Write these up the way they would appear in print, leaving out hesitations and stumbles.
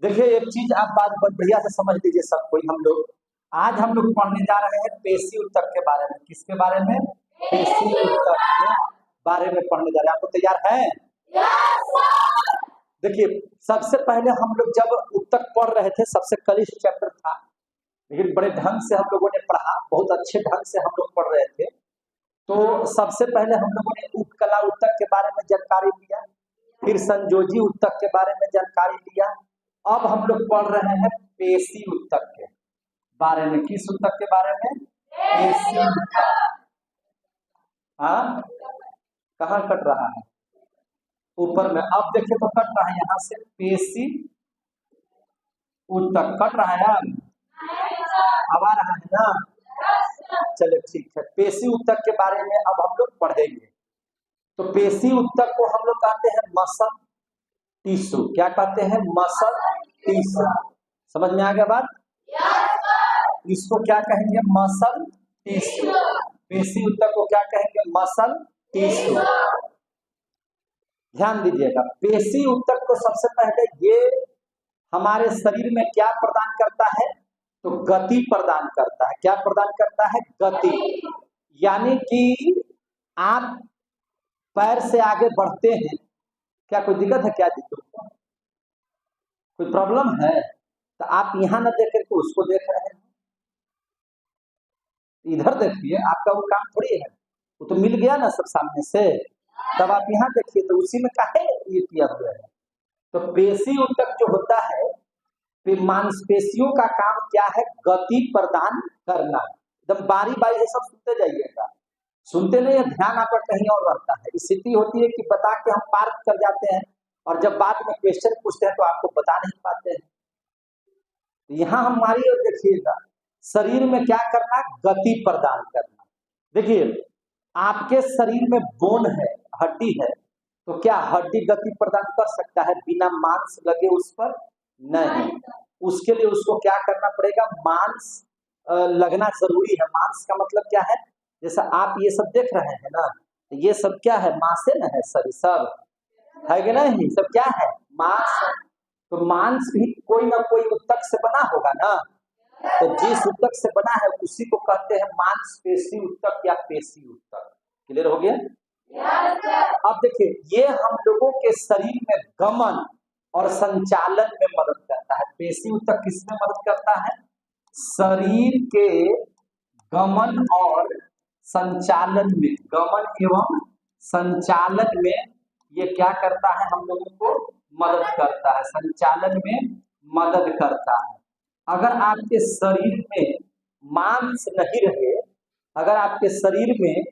देखिए एक चीज आप बात बहुत बढ़िया से समझ लीजिए सब कोई। हम लोग पढ़ने जा रहे हैं पेशी ऊतक के बारे में। किसके बारे में? पेशी ऊतक के बारे में पढ़ने जा रहे हैं। आपको तैयार है? देखिए सबसे पहले हम लोग जब ऊतक पढ़ रहे थे, सबसे कनिष्ठ चैप्टर था, लेकिन बड़े ढंग से हम लोगों ने पढ़ा, बहुत अच्छे ढंग से हम लोग पढ़ रहे थे। तो सबसे पहले हम लोगों ने उपकला ऊतक के बारे में जानकारी लिया, फिर संयोजी ऊतक के बारे में जानकारी लिया। अब हम लोग पढ़ रहे हैं पेशी ऊतक के बारे में। किस ऊतक के बारे में? पेशी ऊतक। हाँ, कहाँ कट रहा है? ऊपर में। अब देखिए तो कट रहा है यहाँ से, पेशी ऊतक कट रहा है यार, अब आ रहा है ना? चलो ठीक है, पेशी ऊतक के बारे में अब हम लोग पढ़ेंगे। तो पेशी ऊतक को हम लोग कहते हैं मसल टिश्यू। क्या कहते हैं? Muscle tissue. समझ में आ गया बात? इसको क्या कहेंगे? Muscle tissue. पेशी ऊतक को क्या कहेंगे? Muscle tissue. ध्यान दीजिएगा, पेशी ऊतक को सबसे पहले ये हमारे शरीर में क्या प्रदान करता है? तो गति प्रदान करता है। क्या प्रदान करता है? गति। यानी कि आप पैर से आगे बढ़ते हैं, क्या कोई दिक्कत है? क्या दिक्कत? कोई प्रॉब्लम है? तो आप यहाँ न देख करके उसको देख रहे हैं, इधर देखिए, आपका वो काम थोड़ी है, वो तो मिल गया ना सब सामने से। तब आप यहाँ देखिए, तो उसी में काहे ये किया हुआ है। तो पेशी ऊतक जो होता है, मांसपेशियों का काम क्या है? गति प्रदान करना। एकदम बारी बारी से सब सुनते जाइएगा, सुनते नहीं है, ध्यान आपका कहीं और रहता है। स्थिति होती है कि बता के हम पार्क कर जाते हैं, और जब बाद में क्वेश्चन पूछते हैं तो आपको बता नहीं पाते हैं। यहाँ हमारी ओर देखिएगा, शरीर में क्या करना? गति प्रदान करना। देखिए आपके शरीर में बोन है, हड्डी है, तो क्या हड्डी गति प्रदान कर सकता है बिना मांस लगे उस पर? नहीं। उसके लिए उसको क्या करना पड़ेगा? मांस लगना जरूरी है। मांस का मतलब क्या है? जैसा आप ये सब देख रहे हैं ना, ये सब क्या है? मांसे न है, सभी सब है कि नहीं? सब क्या है? मांस। तो मांस भी कोई ना कोई ऊतक से बना होगा ना, तो जिस ऊतक से बना है उसी को कहते हैं मांसपेशी ऊतक या पेशी ऊतक। क्लियर हो गया? अब देखिए, ये हम लोगों के शरीर में गमन और संचालन में मदद करता है। पेशी ऊतक किसमें मदद करता है? शरीर के गमन और संचालन में, गमन एवं संचालन में ये क्या करता है? हम लोगों को मदद करता है, संचालन में मदद करता है। अगर आपके शरीर में मांस नहीं रहे, अगर आपके शरीर में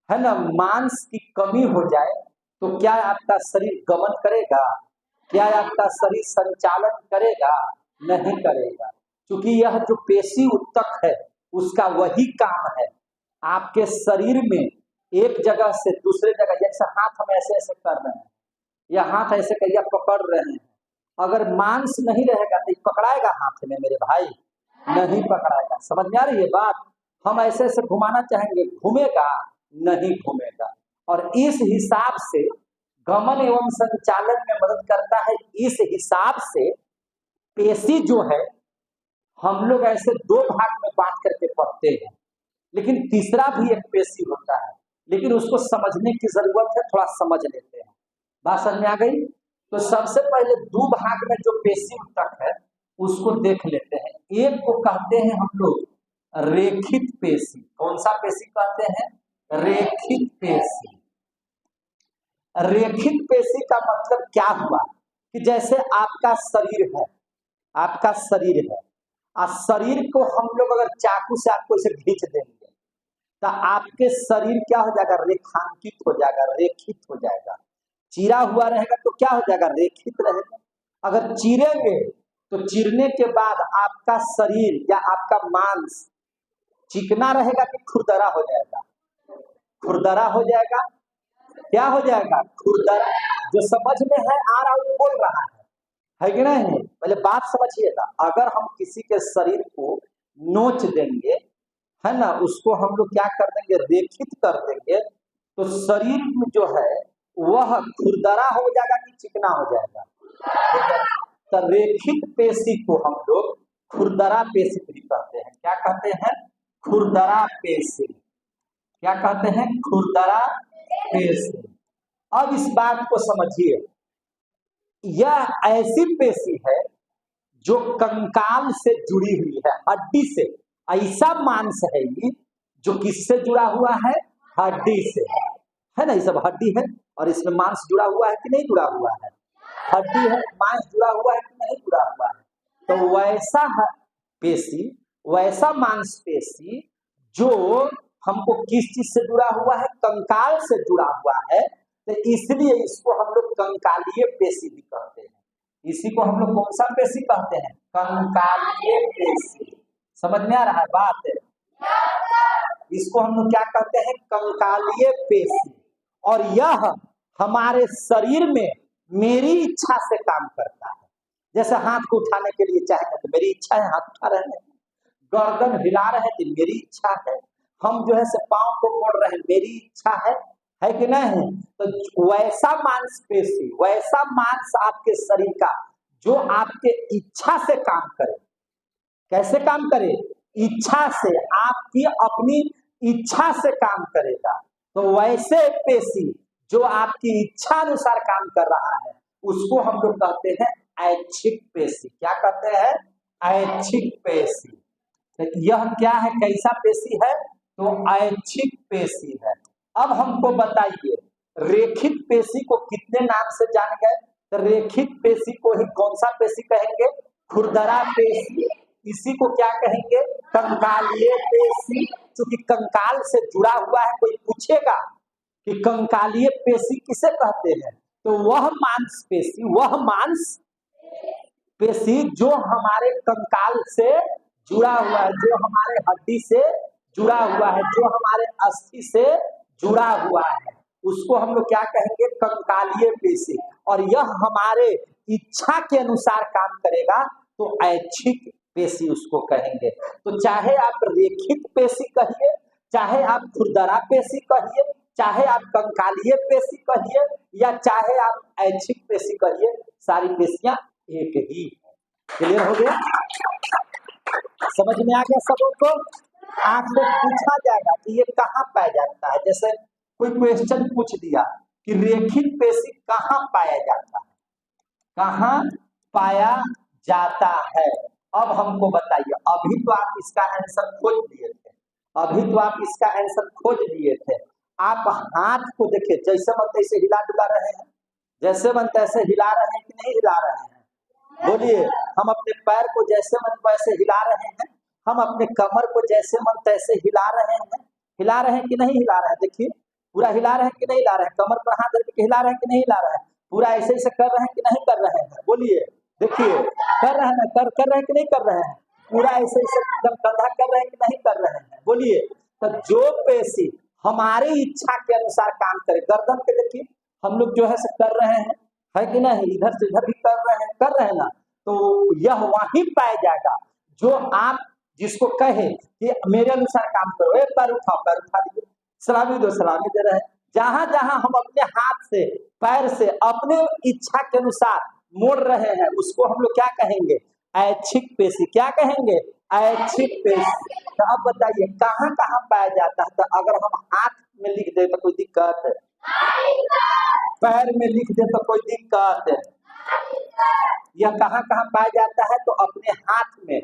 है ना मांस की कमी हो जाए, तो क्या आपका शरीर गमन करेगा? क्या आपका शरीर संचालन करेगा? नहीं करेगा। क्योंकि यह जो पेशी ऊतक है उसका वही काम है, आपके शरीर में एक जगह से दूसरे जगह, जैसे हाथ हम ऐसे ऐसे कर रहे हैं, या हाथ ऐसे करिए पकड़ रहे हैं, अगर मांस नहीं रहेगा तो पकड़ाएगा हाथ में मेरे भाई? नहीं पकड़ाएगा। समझ में आ रही है बात? हम ऐसे ऐसे घुमाना चाहेंगे, घूमेगा? नहीं घूमेगा। और इस हिसाब से गमन एवं संचालन में मदद करता है। इस हिसाब से पेशी जो है, हम लोग ऐसे दो भाग में बांट करके पढ़ते हैं, लेकिन तीसरा भी एक पेशी होता है, लेकिन उसको समझने की जरूरत है, थोड़ा समझ लेते हैं। बात समझ में आ गई? तो सबसे पहले दो भाग में जो पेशी ऊतक है उसको देख लेते हैं। एक को कहते हैं हम लोग रेखित पेशी। कौन सा पेशी कहते हैं? रेखित पेशी। रेखित पेशी का मतलब क्या हुआ कि जैसे आपका शरीर है, आपका शरीर है, और शरीर को हम लोग अगर चाकू से आपको इसे खींच देंगे तो आपके शरीर क्या हो जाएगा? रेखांकित हो जाएगा, रेखित हो जाएगा। चीरा हुआ रहेगा तो क्या हो जाएगा? रेखित रहेगा। अगर चीरेंगे तो चीरने के बाद आपका शरीर या आपका मांस चिकना रहेगा कि खुरदरा हो जाएगा? खुरदरा हो जाएगा। क्या हो जाएगा? खुरदरा। जो समझ में है आ रहा वो बोल रहा है कि नहीं? पहले बात समझिएगा। अगर हम किसी के शरीर को नोच देंगे, है ना, उसको हम लोग क्या कर देंगे? रेखित कर देंगे, तो शरीर में जो है वह खुरदरा हो जाएगा कि चिकना हो जाएगा? तो रेखित पेशी को हम लोग खुरदरा पेशी भी कहते हैं। क्या कहते हैं? खुरदरा पेशी। क्या कहते हैं? खुरदरा पेशी। अब इस बात को समझिए, यह ऐसी पेशी है जो कंकाल से जुड़ी हुई है, हड्डी से। ऐसा मांस है ये जो किससे जुड़ा हुआ है? हड्डी से, है ना। ये सब हड्डी है और इसमें मांस जुड़ा हुआ है कि नहीं जुड़ा हुआ है? हड्डी है, मांस जुड़ा हुआ है कि नहीं जुड़ा हुआ है? तो वैसा पेशी, वैसा मांसपेशी जो हमको किस चीज से जुड़ा हुआ है? कंकाल से जुड़ा हुआ है। तो इसलिए इसको हम लोग कंकालीय पेशी भी कहते हैं। इसी को हम लोग कौन सा पेशी कहते हैं? कंकालीय पेशी। समझ में आ रहा है बात? इसको हम लोग क्या कहते हैं? कंकालीय पेशी। और यह हमारे शरीर में मेरी इच्छा से काम करता है। जैसे हाथ को उठाने के लिए चाहेंगे तो मेरी इच्छा है हाथ उठा रहे हैं, गर्दन हिला रहे हैं तो मेरी इच्छा है, हम जो है से पांव को मोड़ रहे हैं, मेरी इच्छा है कि नहीं? तो वैसा मांसपेशी, वैसा मांस आपके शरीर का जो आपके इच्छा से काम करे। कैसे काम करे? इच्छा से, आपकी अपनी इच्छा से काम करेगा। तो वैसे पेशी जो आपकी इच्छा अनुसार काम कर रहा है उसको हम लोग कहते हैं ऐच्छिक पेशी। क्या कहते हैं? ऐच्छिक पेशी। तो यह क्या है? कैसा पेशी है? तो ऐच्छिक पेशी है। अब हमको बताइए, रेखित पेशी को कितने नाम से जान गए? तो रेखित पेशी को ही कौन सा पेशी कहेंगे? खुरदरा पेशी। इसी को क्या कहेंगे? कंकालीय पेशी। क्योंकि कंकाल से जुड़ा हुआ है। कोई पूछेगा कि कंकालीय पेशी किसे कहते हैं, तो वह मांसपेशी, वह मांस पेशी जो हमारे कंकाल से जुड़ा हुआ है, जो हमारे हड्डी से जुड़ा हुआ है, जो हमारे अस्थि से जुड़ा हुआ है, उसको हम लोग क्या कहेंगे? कंकालीय पेशी। और यह हमारे इच्छा के अनुसार काम करेगा तो ऐच्छिक पेशी उसको कहेंगे। तो चाहे आप रेखित पेशी कहिए, चाहे आप खुरदरा पेशी कहिए, चाहे आप कंकालीय पेशी कहिए, या चाहे आप ऐच्छिक पेशी कहिए, सारी पेशियां एक ही है। क्लियर हो गया? समझ में आ गया सबों को? आपसे पूछा जाएगा कि ये कहाँ पाया जाता है। जैसे कोई क्वेश्चन पूछ दिया कि रेखित पेशी कहाँ पाया जाता है, कहाँ पाया जाता है? अब हमको बताइए। अभी तो आप इसका आंसर खोज दिए थे, अभी तो आप इसका आंसर खोज दिए थे। आप हाथ को देखिए, जैसे मन तैसे हिला डुला रहे हैं, जैसे मन तैसे हिला रहे हैं कि नहीं हिला रहे हैं? बोलिए। हम अपने पैर को जैसे मन वैसे हिला रहे हैं, हम अपने कमर को जैसे मन तैसे हिला रहे हैं कि नहीं हिला रहे हैं? देखिए, पूरा हिला रहे हैं कि नहीं हिला रहे हैं? कमर पर हाथ रख के हिला रहे हैं कि नहीं हिला रहे हैं? पूरा ऐसे ऐसे कर रहे हैं कि नहीं कर रहे हैं? बोलिए। देखिए, कर रहे हैं ना? कर रहे हैं कि नहीं कर रहे हैं? पूरा ऐसे ऐसे कंधा कर रहे हैं कि नहीं कर रहे हैं? बोलिए। तो जो पेशी हमारी इच्छा के अनुसार काम करे, गर्दन पे देखिए हम लोग जो है से कर रहे हैं, है कि नहीं? इधर से इधर भी कर रहे हैं ना। तो यह वहीं पाया जाएगा जो आप जिसको कहे कि मेरे अनुसार काम करो, एक पैर उठा दीजिए, सलामी दो सलामी दे रहे हैं। जहां जहां हम अपने हाथ से, पैर से अपने इच्छा के अनुसार मोड़ रहे हैं उसको हम लोग क्या कहेंगे? ऐच्छिक पेशी। क्या कहेंगे? ऐच्छिक पेशी। तो अब बताइए कहाँ कहाँ पाया जाता है? तो अगर हम हाथ में लिख दे तो कोई दिक्कत है? पैर में लिख दे तो कोई दिक्कत है? यह कहाँ कहाँ पाया जाता है? तो अपने हाथ में,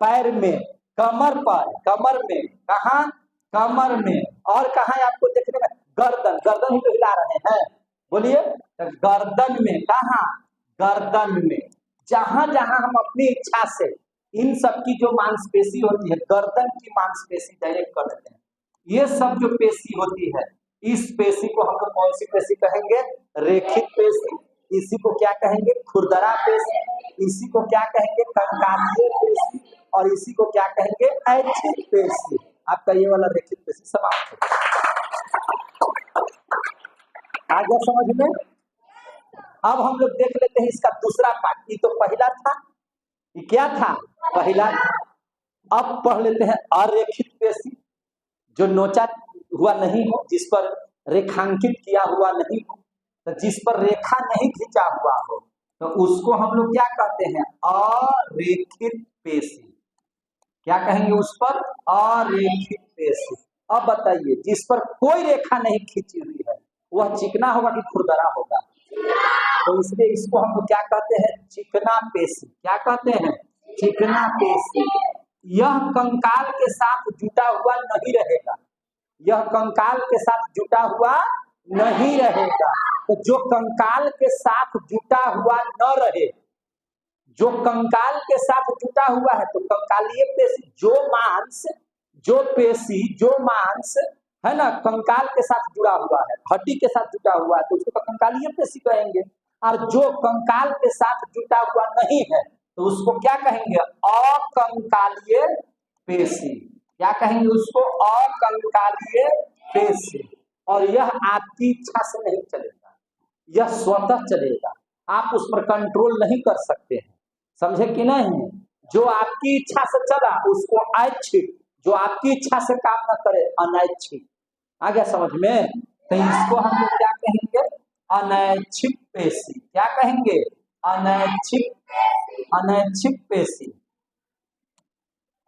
पैर में, कमर पर, कमर में, कहाँ? कमर में। और कहाँ आपको देखने में? गर्दन, गर्दन ही तो हिला रहे हैं। बोलिए। गर्दन में। कहाँ? गर्दन में। जहां जहां हम अपनी इच्छा से इन सब की जो मांसपेशी होती है, गर्दन की मांसपेशी डायरेक्ट कर देते हैं। ये सब जो पेशी होती है, इस पेशी को हम लोग कौन सी पेशी कहेंगे? रेखित पेशी। इसी को क्या कहेंगे? खुरदरा पेशी। इसी को क्या कहेंगे? कंकालीय पेशी। और इसी को क्या कहेंगे? ऐच्छिक पेशी। आपका ये वाला रेखित पेशी समाप्त हो गया। आ गया समझ में? अब हम लोग देख लेते हैं इसका दूसरा पार्ट। ये तो पहला था, ये क्या था? पहला था। अब पढ़ लेते हैं अरेखित पेशी, जो नोचा हुआ नहीं हो, जिस पर रेखांकित किया हुआ नहीं हो, तो जिस पर रेखा नहीं खींचा हुआ हो, तो उसको हम लोग क्या कहते हैं, अरेखित पेशी। क्या कहेंगे उस पर, अरेखित पेशी। अब बताइए, जिस पर कोई रेखा नहीं खींची हुई है वह चिकना होगा कि खुरदरा होगा, तो इसलिए इसको हम लोग क्या कहते हैं, चिकना पेशी। क्या कहते हैं, चिकना पेशी। यह कंकाल के साथ जुटा हुआ नहीं रहेगा, यह कंकाल के साथ जुटा हुआ नहीं रहेगा। तो जो कंकाल के साथ जुटा हुआ न रहे, जो कंकाल के साथ जुटा हुआ है, तो कंकालीय पेशी, जो मांस, जो पेशी, जो मांस है ना कंकाल के साथ जुड़ा हुआ है, हड्डी के साथ जुटा हुआ है, तो उसको कंकालीय पेशी कहेंगे। और जो कंकाल के साथ जुटा हुआ नहीं है तो उसको क्या कहेंगे, अकंकालीय पेशी। क्या कहेंगे उसको, अकंकालीय पेशी। और यह आपकी इच्छा से नहीं चलेगा, यह स्वतः चलेगा, आप उस पर कंट्रोल नहीं कर सकते हैं। समझे कि नहीं, जो आपकी इच्छा से चला उसको ऐच्छिक, जो आपकी इच्छा से काम न करे अनैच्छिक। आ गया समझ में, तो इसको हम लोग क्या कहेंगे, अनैच्छिक पेशी। क्या कहेंगे, अनैच्छिक, अनैच्छिक पेशी।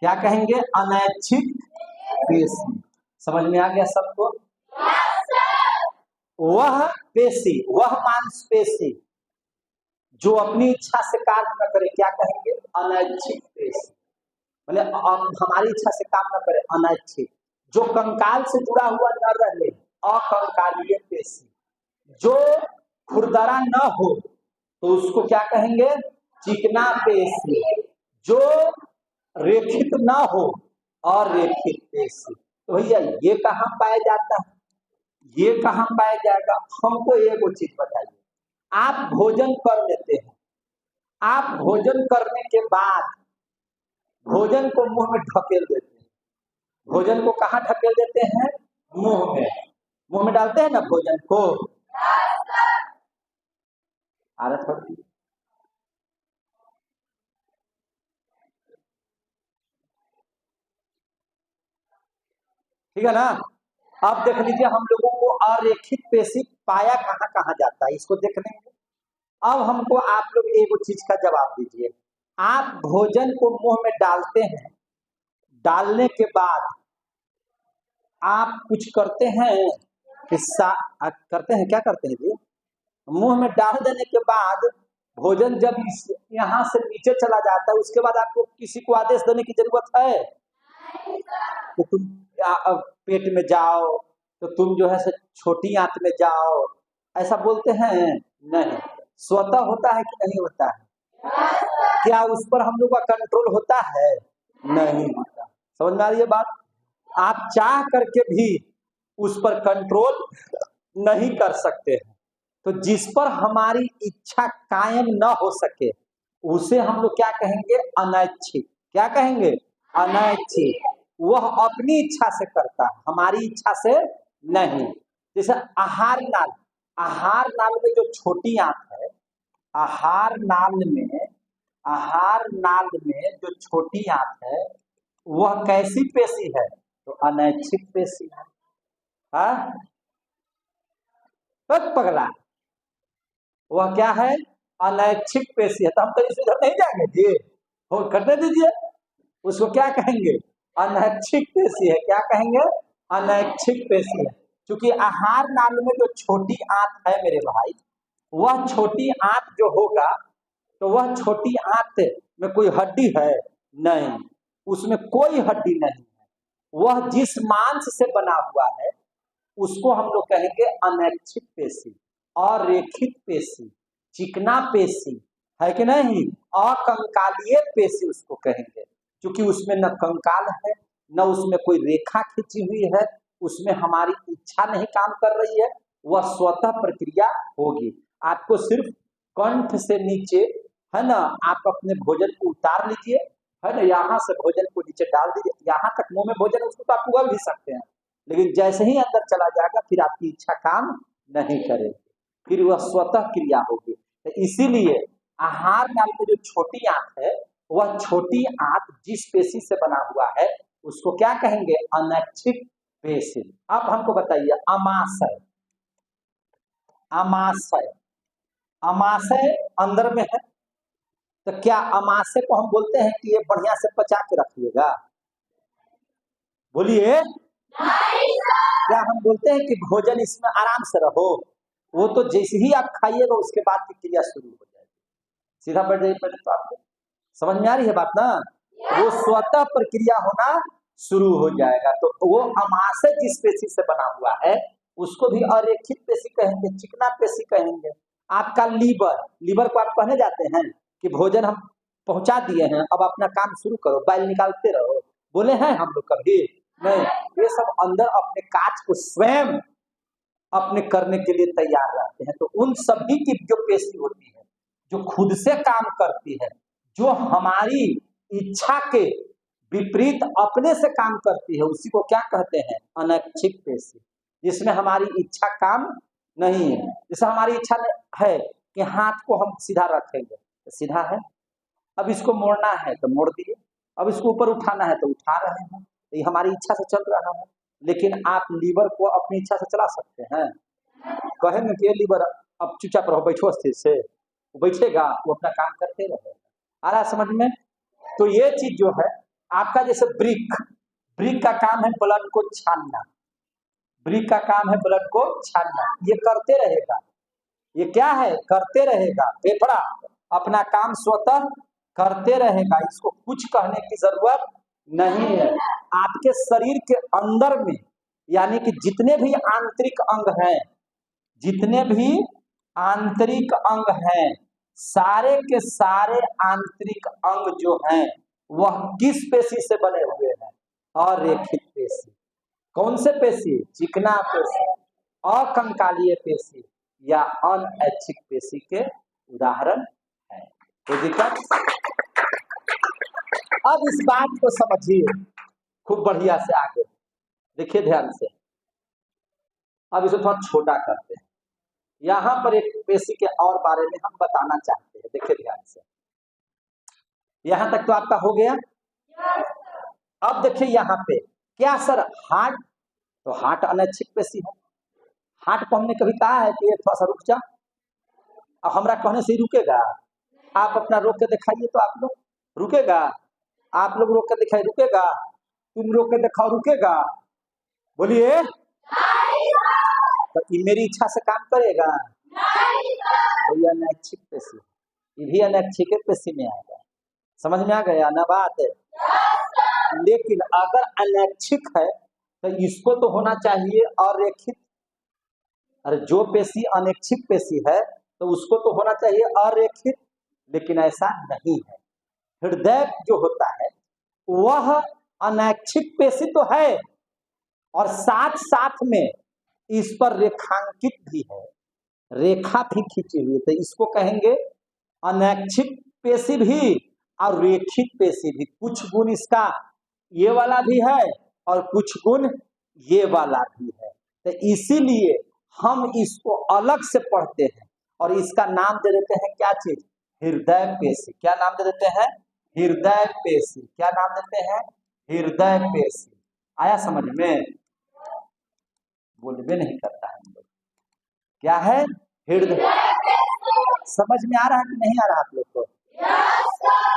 क्या कहेंगे, अनैच्छिक पेशी। समझ में आ गया सबको। वह पेशी, वह मांसपेशी जो अपनी इच्छा से कार्य न करे, क्या कहेंगे, अनैच्छिक पेशी। मतलब हमारी इच्छा से काम न करे, अनैच्छिक। जो कंकाल से जुड़ा हुआ न रहे, अकंकालीय पेशी। जो खुरदरा न हो तो उसको क्या कहेंगे, चिकना पेशी। जो रेखित न हो, अरेखित पेशी। तो भैया ये कहाँ पाया जाता है, ये कहाँ पाया जाएगा, हमको एक चीज बताइए। आप भोजन कर लेते हैं, आप भोजन करने के बाद भोजन को मुंह में ढकेल देते हैं, भोजन को कहाँ ढकेल देते हैं, मुंह में, मुंह में डालते हैं ना भोजन को। आदत पड़ती है। ठीक है ना। अब देख लीजिए, हम लोगों को अरेखित पेशी पाया कहाँ कहाँ जाता है, इसको देख लेंगे। अब हमको आप लोग एक चीज का जवाब दीजिए। आप भोजन को मुंह में डालते हैं, डालने के बाद आप कुछ करते हैं, हिस्सा करते हैं, क्या करते हैं जी, मुंह में डाल देने के बाद भोजन जब यहाँ से नीचे चला जाता है, उसके बाद आपको किसी को आदेश देने की जरूरत है कि तुम पेट में जाओ, तो तुम जो है छोटी आंत में जाओ, ऐसा बोलते हैं नहीं। स्वतः होता है कि नहीं होता है, क्या उस पर हम लोग का कंट्रोल होता है, नहीं होता। समझ में आ रही है बात। आप चाह करके भी उस पर कंट्रोल नहीं कर सकते हैं। तो जिस पर हमारी इच्छा कायम न हो सके उसे हम लोग क्या कहेंगे, अनैच्छिक। क्या कहेंगे, अनैच्छिक। वह अपनी इच्छा से करता है, हमारी इच्छा से नहीं। जैसे आहार नाल, आहार नाल में जो छोटी आंत है, आहार नाल में, आहार नाल में जो छोटी आंत है वह कैसी पेशी है, तो अनैच्छिक पेशी है। हाँ? तो पगला, वह क्या है, अनैच्छिक पेशी है। तो हम कहीं से नहीं जाएंगे जी, हो करने दीजिए। उसको क्या कहेंगे, अनैच्छिक पेशी है। क्या कहेंगे, अनैच्छिक पेशी है। क्योंकि आहार नाल में जो छोटी आंत है मेरे भाई, वह छोटी आंत जो होगा, तो वह छोटी आंत में कोई हड्डी है नहीं, उसमें कोई हड्डी नहीं है। वह जिस मांस से बना हुआ है उसको हम लोग कहेंगे अनैच्छिक पेशी, अरेखित पेशी, चिकना पेशी, है कि नहीं, अकंकालीय पेशी उसको कहेंगे। क्योंकि उसमें न कंकाल है, न उसमें कोई रेखा खींची हुई है, उसमें हमारी इच्छा नहीं काम कर रही है, वह स्वतः प्रक्रिया होगी। आपको सिर्फ कंठ से नीचे, है ना, आप अपने भोजन को उतार लीजिए, है ना, यहाँ से भोजन को नीचे डाल दीजिए, यहाँ तक मुंह में भोजन, उसको तो आप उगल भी सकते हैं, लेकिन जैसे ही अंदर चला जाएगा फिर आपकी इच्छा काम नहीं करेगी, फिर वह स्वतः क्रिया होगी। तो इसीलिए आहार नाल में जो छोटी आंत है, वह छोटी आंत जिस पेशी से बना हुआ है उसको क्या कहेंगे, अनैच्छिक पेशी। अब हमको बताइए, अमाशय, अमाशय, अमाशय अंदर में है, तो क्या अमाशय को हम बोलते हैं कि ये बढ़िया से पचा के रखिएगा? बोलिए। क्या हम बोलते हैं कि भोजन इसमें आराम से रहो? वो तो जैसे ही आप खाइएगा उसके बाद की क्रिया शुरू हो जाएगी। सीधा बढ़ जाइए पहले, तो आपको समझ में आ रही है बात ना? वो स्वतः प्रक्रिया होना शुरू हो जाएगा। तो वो अमाशय जिस पेशी से बना हुआ है उसको भी अरेखित पेशी कहेंगे, चिकना पेशी कहेंगे। आपका लीवर को आप कहने जाते हैं कि भोजन हम पहुंचा दिए हैं, अब अपना काम शुरू करो, बैल निकालते रहो, बोले हैं हम लोग कभी? नहीं। ये सब अंदर अपने काज को स्वयं अपने करने के लिए तैयार रहते हैं। तो उन सभी की जो पेशी होती है, जो खुद से काम करती है, जो हमारी इच्छा के विपरीत अपने से काम करती है, उसी को क्या कहते हैं? अनैच्छिक पेशी। जिसमें हमारी इच्छा काम नहीं है। जैसे हमारी इच्छा है कि हाथ को हम सीधा रखेंगे, तो सीधा है। अब इसको मोड़ना है तो मोड़ दिए, अब इसको ऊपर उठाना है तो उठा रहे हैं। तो ये हमारी इच्छा से चल रहा है। लेकिन आप लीवर को अपनी इच्छा से चला सकते हैं? कहेंगे कि ये लीवर अब चुपचाप रहो, बैठो स्थिर से, वो बैठेगा, वो अपना काम करते रहेगा। आ रहा समझ में? तो ये चीज जो है आपका, जैसे ब्रिक का काम है ब्लड को छानना, ब्रिक का काम है ब्लड को छानना, ये करते रहेगा। ये क्या है? करते रहेगा। फेफड़ा अपना काम स्वतः करते रहेगा, इसको कुछ कहने की जरूरत नहीं है। आपके शरीर के अंदर में, यानी कि जितने भी आंतरिक अंग हैं, जितने भी आंतरिक अंग हैं, सारे के सारे आंतरिक अंग जो हैं वह किस पेशी से बने हुए हैं? अरेखित पेशी। कौन से पेशी? चिकना पेशी, अकंकालीय पेशी या अनैच्छिक पेशी के उदाहरण है। कोई दिक्कत? अब इस बात को समझिए खूब बढ़िया से आगे, देखिए ध्यान से। अब इसे थोड़ा छोटा करते हैं। यहां पर एक पेशी के और बारे में हम बताना चाहते हैं, देखिए ध्यान से। यहां तक तो आपका हो गया। अब देखिए यहाँ पे, क्या सर हार्ट? तो हार्ट अनैच्छिक पेशी है। हार्ट को हमने कभी कहा है कि ये थोड़ा सा रुक जा? अब हमरा कहने से ही रुकेगा? आप अपना रोक के दिखाइए तो आप लोग, रुकेगा? आप लोग रोक के दिखाइए, रुकेगा? तुम रोक के दिखाओ, रुकेगा? बोलिए। तो ये मेरी इच्छा से काम करेगा? तो ये अनैच्छिक पेशी, ये भी अनैच्छिक पेशी में आएगा। समझ में आ गया ना बात? लेकिन अगर अनैच्छिक है तो इसको तो होना चाहिए अरेखित। अरे जो पेशी अनैच्छिक पेशी है तो उसको तो होना चाहिए अरेखित, लेकिन ऐसा नहीं है। हृदय जो होता है वह अनैच्छिक पेशी तो है, और साथ साथ में इस पर रेखांकित भी है, रेखा भी खींची हुई है। तो इसको कहेंगे अनैच्छिक पेशी भी और रेखित पेशी भी। कुछ गुण इसका ये वाला भी है और कुछ गुण ये वाला भी है। तो इसीलिए हम इसको अलग से पढ़ते हैं और इसका नाम दे देते हैं क्या चीज? हृदय पेशी। क्या नाम दे देते हैं? हृदय पेशी। क्या नाम देते हैं? हृदय पेशी। आया समझ में? बोलबे नहीं करता है लोग। क्या है? हृदय। समझ में आ रहा है कि नहीं आ रहा आप लोग को?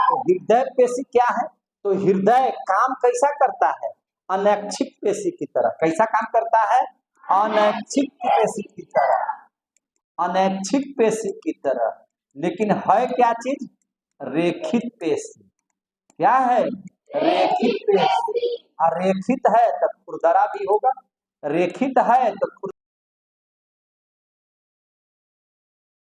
तो हृदय पेशी क्या है? तो हृदय काम कैसा करता है? अनैच्छिक पेशी की तरह। कैसा काम करता है? अनैच्छिक पेशी की तरह, अनैच्छिक पेशी की तरह। लेकिन है क्या चीज? रेखित पेशी। क्या है? रेखित पेशी। और रेखित है तो खुरदरा भी होगा, रेखित है तो